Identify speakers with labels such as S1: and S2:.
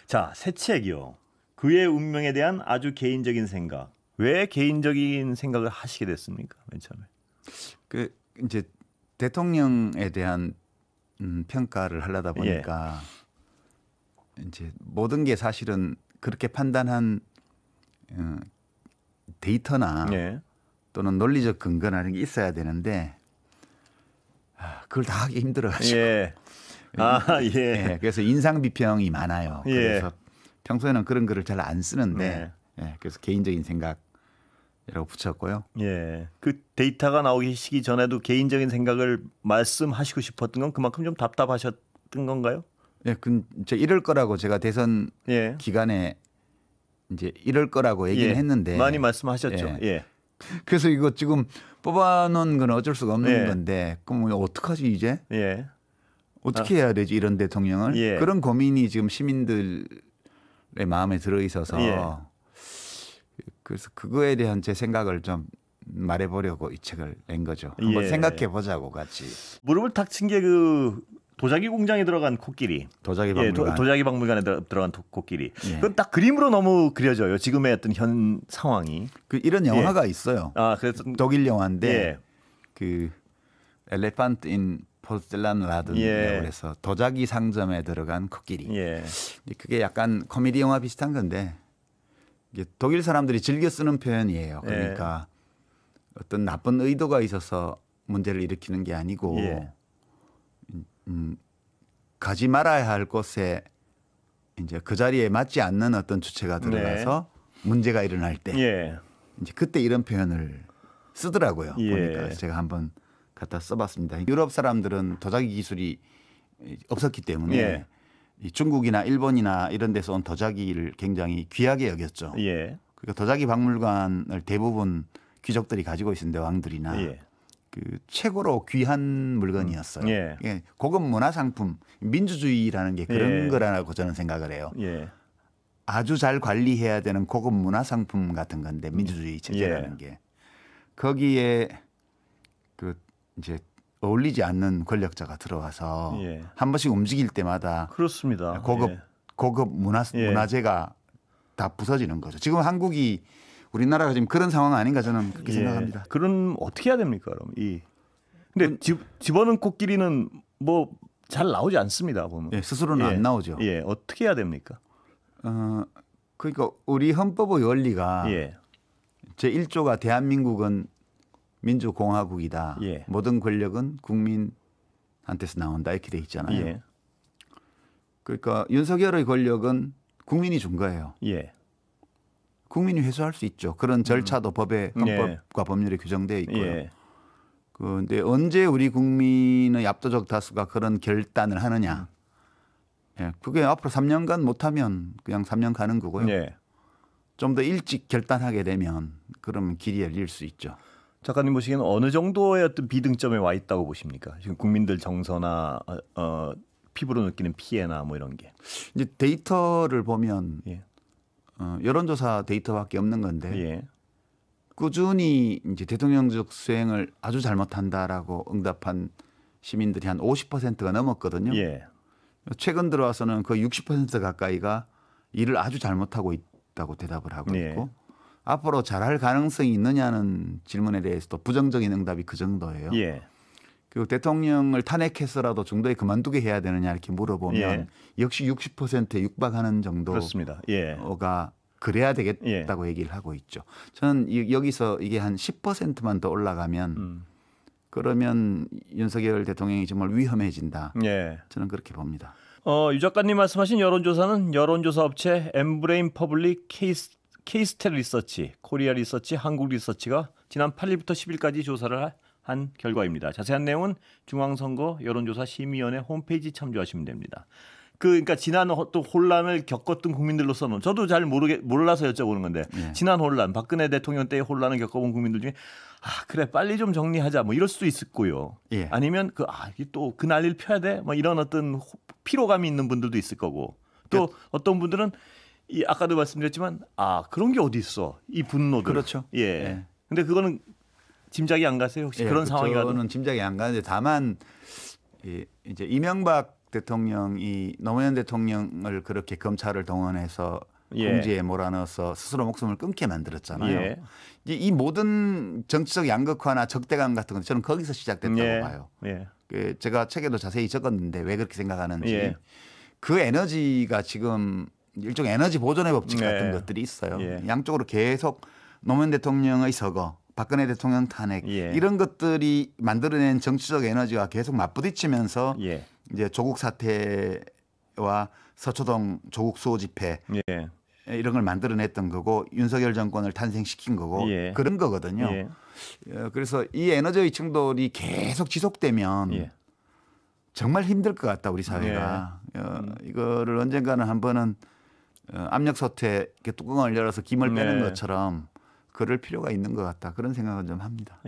S1: 자, 새 책이요. 그의 운명에 대한 아주 개인적인 생각. 왜 개인적인 생각을 하시게 됐습니까? 맨 처음에.
S2: 그 이제 대통령에 대한 평가를 하려다 보니까 이제 모든 게 사실은 그렇게 판단한 데이터나 또는 논리적 근거나 게 있어야 되는데 그걸 다 하기 힘들어가지고. 그래서 인상 비평이 많아요. 그래서 평소에는 그런 글을 잘 안 쓰는데 그래서 개인적인 생각이라고 붙였고요.
S1: 그 데이터가 나오기 전에도 개인적인 생각을 말씀하시고 싶었던 건 그만큼 좀 답답하셨던 건가요?
S2: 이제 이럴 거라고 제가 대선 기간에 이제 이럴 거라고 얘기는 했는데
S1: 많이 말씀하셨죠.
S2: 그래서 이거 지금 뽑아놓은 건 어쩔 수가 없는 건데 그럼 어떡하지 이제? 어떻게 해야 되지 이런 대통령을? 그런 고민이 지금 시민들의 마음에 들어 있어서 그래서 그거에 대한 제 생각을 좀 말해보려고 이 책을 낸 거죠. 한번 생각해 보자고 같이.
S1: 무릎을 탁 친 게 그 도자기 공장에 들어간 코끼리.
S2: 도자기 박물관.
S1: 도자기 박물관에 들어간 코끼리. 그건 딱 그림으로 너무 그려져요. 지금의 어떤 현 상황이.
S2: 이런 영화가 있어요.
S1: 그래서
S2: 독일 영화인데 그 엘레판트 인 포셀란라든이라고 해서 도자기 상점에 들어간 코끼리. 그게 약간 코미디 영화 비슷한 건데 이게 독일 사람들이 즐겨 쓰는 표현이에요. 그러니까 어떤 나쁜 의도가 있어서 문제를 일으키는 게 아니고 가지 말아야 할 곳에 이제 그 자리에 맞지 않는 어떤 주체가 들어가서 문제가 일어날 때 이제 그때 이런 표현을 쓰더라고요. 보니까 제가 한번 갖다 써봤습니다. 유럽 사람들은 도자기 기술이 없었기 때문에 중국이나 일본이나 이런 데서 온 도자기를 굉장히 귀하게 여겼죠. 그러니까 도자기 박물관을 대부분 귀족들이 가지고 있었는데 왕들이나 그 최고로 귀한 물건이었어요. 고급 문화상품, 민주주의라는 게 그런 거라고 저는 생각을 해요. 아주 잘 관리해야 되는 고급 문화상품 같은 건데 민주주의 체제라는 게 거기에 그 이제 어울리지 않는 권력자가 들어와서 한 번씩 움직일 때마다
S1: 그렇습니다.
S2: 고급 문화재가 다 부서지는 거죠. 지금 한국이 우리나라가 지금 그런 상황 아닌가 저는 그렇게 생각합니다.
S1: 그럼 어떻게 해야 됩니까, 그럼? 근데 집어넣은 코끼리는 뭐 잘 나오지 않습니다, 보면.
S2: 스스로는 안 나오죠.
S1: 어떻게 해야 됩니까?
S2: 그러니까 우리 헌법의 원리가 제 1조가 대한민국은 민주공화국이다. 모든 권력은 국민한테서 나온다 이렇게 돼 있잖아요. 그러니까 윤석열의 권력은 국민이 준 거예요. 국민이 회수할 수 있죠. 그런 절차도 법에 헌법과 법률에 규정되어 있고요. 그런데 언제 우리 국민의 압도적 다수가 그런 결단을 하느냐. 그게 앞으로 3년간 못하면 그냥 3년 가는 거고요. 좀 더 일찍 결단하게 되면 그러면 길이 열릴 수 있죠.
S1: 작가님 보시기에는 어느 정도의 어떤 비등점에 와 있다고 보십니까? 지금 국민들 정서나 피부로 느끼는 피해나 뭐 이런 게.
S2: 이제 데이터를 보면 여론조사 데이터밖에 없는 건데 꾸준히 이제 대통령직 수행을 아주 잘못한다라고 응답한 시민들이 한 50%가 넘었거든요. 최근 들어와서는 거의 60% 가까이가 일을 아주 잘못하고 있다고 대답을 하고 있고 앞으로 잘할 가능성이 있느냐는 질문에 대해서도 부정적인 응답이 그 정도예요. 그리고 대통령을 탄핵해서라도 중도에 그만두게 해야 되느냐 이렇게 물어보면 역시 60%에 육박하는 정도가 그래야 되겠다고 얘기를 하고 있죠. 저는 여기서 이게 한 10%만 더 올라가면 그러면 윤석열 대통령이 정말 위험해진다. 저는 그렇게 봅니다.
S1: 유 작가님 말씀하신 여론조사는 여론조사 업체 엠브레인 퍼블릭 케이스텔 리서치, 코리아 리서치, 한국 리서치가 지난 8일부터 10일까지 조사를 한 결과입니다. 자세한 내용은 중앙선거 여론조사 심의위원회 홈페이지 참조하시면 됩니다. 그러니까 지난 또 혼란을 겪었던 국민들로서는 저도 잘 몰라서 여쭤보는 건데 지난 혼란, 박근혜 대통령 때의 혼란을 겪어본 국민들 중에 그래 빨리 좀 정리하자 뭐 이럴 수도 있을 거고요. 아니면 이게 또 그 난리를 펴야 돼 뭐 이런 어떤 피로감이 있는 분들도 있을 거고 또 어떤 분들은 아까도 말씀드렸지만 그런 게 어디 있어 이 분노들.
S2: 그렇죠.
S1: 근데 그거는 짐작이 안 가세요? 혹시 그런 상황이 가도?
S2: 저는 짐작이 안 가는데 다만 이제 이명박 대통령이 노무현 대통령을 그렇게 검찰을 동원해서 궁지에 몰아넣어서 스스로 목숨을 끊게 만들었잖아요. 이제 이 모든 정치적 양극화나 적대감 같은 건 저는 거기서 시작됐다고 봐요. 제가 책에도 자세히 적었는데 왜 그렇게 생각하는지 그 에너지가 지금 일종의 에너지 보존의 법칙 같은 것들이 있어요. 양쪽으로 계속 노무현 대통령의 서거, 박근혜 대통령 탄핵 이런 것들이 만들어낸 정치적 에너지가 계속 맞부딪히면서 이제 조국 사태와 서초동 조국 수호 집회 이런 걸 만들어냈던 거고 윤석열 정권을 탄생시킨 거고 그런 거거든요. 그래서 이 에너지의 충돌이 계속 지속되면 정말 힘들 것 같다 우리 사회가. 이거를 언젠가는 한 번은 압력솥에 뚜껑을 열어서 김을 빼는 것처럼 그럴 필요가 있는 것 같다 그런 생각은 좀 합니다.